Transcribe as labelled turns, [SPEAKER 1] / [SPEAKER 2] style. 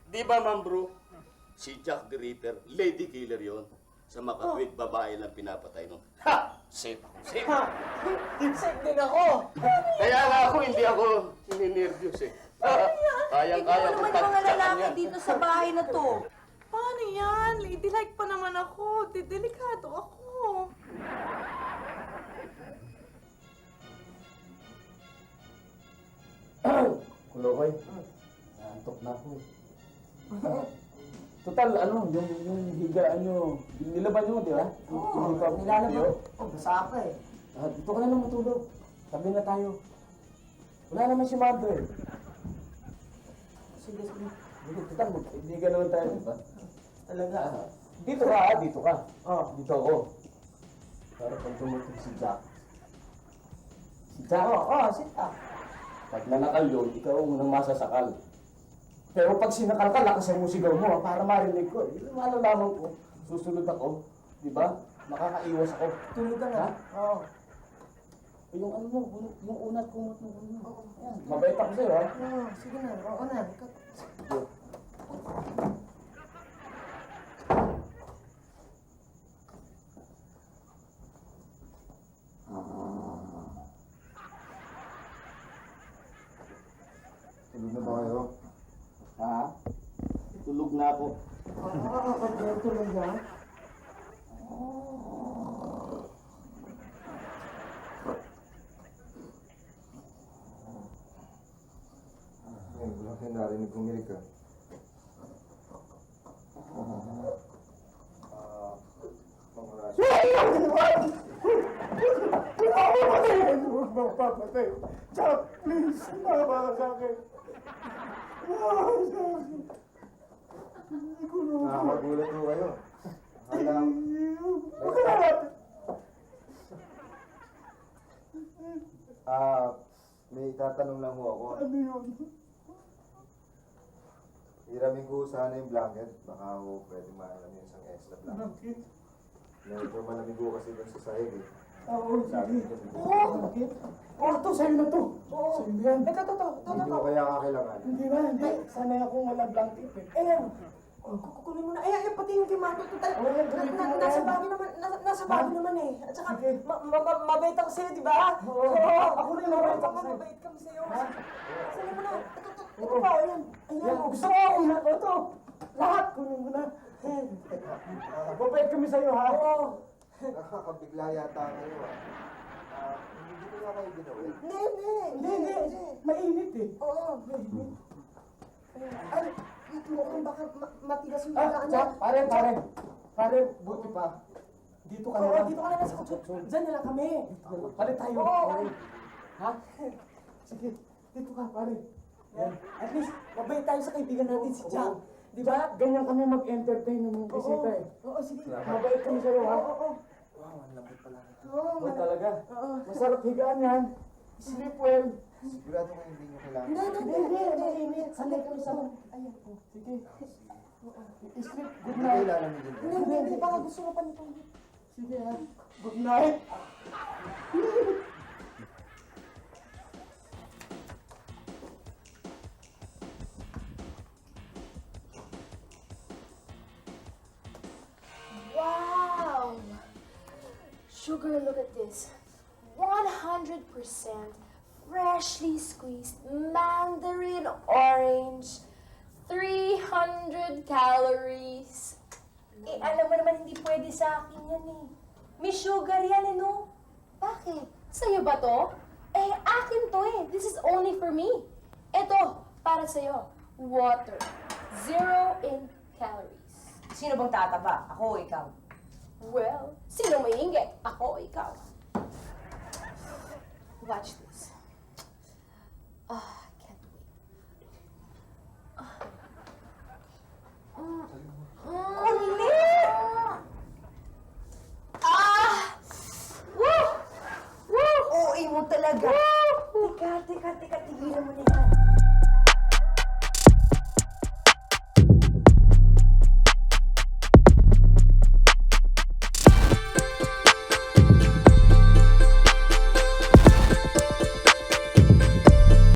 [SPEAKER 1] Di ba, Ma'am Bro? Si Jack the Ripper, lady killer yon. Sa makatwid babae lang pinapatay nun. Ha! Safe ako, safe.
[SPEAKER 2] Safe din ako.
[SPEAKER 1] Kaya nga ako, hindi ako nininervyos eh. Kayang-kaya ko
[SPEAKER 3] Tignan mo naman yung mga lalaki
[SPEAKER 1] tagtakan yan.
[SPEAKER 3] dito sa bahay na to.
[SPEAKER 2] Paano yan? Ladylike pa naman ako. Delikado ako.
[SPEAKER 4] Kulokoy, naantok na ako eh. Total, ano, yung higaan nyo, nilaban nyo, di ba?
[SPEAKER 2] Oo,
[SPEAKER 4] Hindi pa
[SPEAKER 2] nilalabas. Basa ka eh.
[SPEAKER 4] Dito ka na lang matulog. Tabi na tayo. Wala naman si Mother. Sige, sige. Total, magkaibigan naman tayo, di ba?
[SPEAKER 2] Talaga.
[SPEAKER 4] Dito ka, dito ka. Dito ako. Para pag tumutok si Jack. Si Jack?
[SPEAKER 2] Sita.
[SPEAKER 4] Pag nanakal yun, ikaw ang unang masasakal. Pero pag sinakal ka, lakasan mo sigaw mo para marinig ko. Yung malalaman ko, susunod ako. Di ba? Makakaiwas ako.
[SPEAKER 2] Tulog ka na. Oo.
[SPEAKER 4] Yung ano mo, yung unat kumot mo. Ayan, mabait ako sa'yo, ha?
[SPEAKER 2] Sige na. Oo na.
[SPEAKER 4] Tulog na ba kayo? Ha? Tulog na ako.
[SPEAKER 2] Tulog na.
[SPEAKER 5] Ngayon, wala kayo narinig kong hirig ka. Mga rasyo.
[SPEAKER 4] Huwag magpapatay. Jack, please, sumama ka sa akin.
[SPEAKER 5] Nakakagulat mo kayo. Akala may tatanong lang ho ako.
[SPEAKER 4] Ano yun?
[SPEAKER 5] Hiramin ko sana yung blanket. Baka ho pwede maalam yung isang extra blanket. Medyo malamig ho kasi dun sa sahig eh.
[SPEAKER 4] Oo,
[SPEAKER 5] Sabi
[SPEAKER 4] sige.
[SPEAKER 5] ko,
[SPEAKER 4] Oo, to, sa'yo na to. Sa'yo na yan.
[SPEAKER 5] hindi mo kaya kakailangan.
[SPEAKER 4] Hindi ba, hindi. Sanay akong walang blanket eh.
[SPEAKER 2] Kukunin mo na. Pati yung kimato.
[SPEAKER 4] Nasa
[SPEAKER 2] Nasa bago naman eh. At saka,
[SPEAKER 4] Sige.
[SPEAKER 2] mabait ako sa'yo, di ba?
[SPEAKER 4] Oo. Ako rin mabait ako sa'yo.
[SPEAKER 2] Mabait kami sa'yo.
[SPEAKER 4] Ha?
[SPEAKER 2] Sali mo na. Ito pa, ayan.
[SPEAKER 4] Yan, gusto ko ako na ito. Lahat, kunin mo na. Mabait kami sa'yo, ha?
[SPEAKER 2] Oo.
[SPEAKER 5] Nakakabigla yata kayo ah. Hindi ko nga kayo ginawin.
[SPEAKER 2] Hindi.
[SPEAKER 4] Mainit eh.
[SPEAKER 2] Oo. Ay, mukhang baka matigas yung
[SPEAKER 4] Ah,
[SPEAKER 2] bagaan
[SPEAKER 4] Jack,
[SPEAKER 2] niya.
[SPEAKER 4] pare, buti pa. Dito ka na
[SPEAKER 2] Oo,
[SPEAKER 4] lang.
[SPEAKER 2] dito ka na lang sa kutso. Diyan na lang kami.
[SPEAKER 4] Pare tayo.
[SPEAKER 2] Oo.
[SPEAKER 4] Pare. Ha? Sige, dito ka, pare.
[SPEAKER 2] Yan. At least, mabait tayo sa kaibigan natin si Jack. Di ba?
[SPEAKER 4] Ganyan kami mag-entertain ng mga bisita eh.
[SPEAKER 2] Oo, sige.
[SPEAKER 4] Mabait kami sa'yo, ha?
[SPEAKER 2] Oo.
[SPEAKER 5] Wow, ang lambot pala.
[SPEAKER 2] Oo.
[SPEAKER 4] Oo, talaga.
[SPEAKER 2] Oo.
[SPEAKER 4] Masarap higaan yan. Sleep well.
[SPEAKER 5] Sigurado kayo hindi nyo kailangan.
[SPEAKER 2] Hindi. Sanay kami sa... Ayan.
[SPEAKER 4] Sige. Sleep. Good
[SPEAKER 5] Hindi
[SPEAKER 4] night.
[SPEAKER 5] kailangan nyo din.
[SPEAKER 2] Hindi. Baka gusto mo pa nito.
[SPEAKER 4] Sige, ha? Good night.
[SPEAKER 3] Wow! Sugar, look at this. 100% freshly squeezed mandarin orange. 300 calories. Alam mo naman, hindi pwede sa akin yan eh. May sugar yan eh, no? Bakit? Sa'yo ba to? Akin to eh. This is only for me. Ito, para sa'yo. Water. 0 in calories.
[SPEAKER 2] Sino bang tataba? Ako o ikaw?
[SPEAKER 3] Well, sino may inggit? Ako o ikaw? Watch this.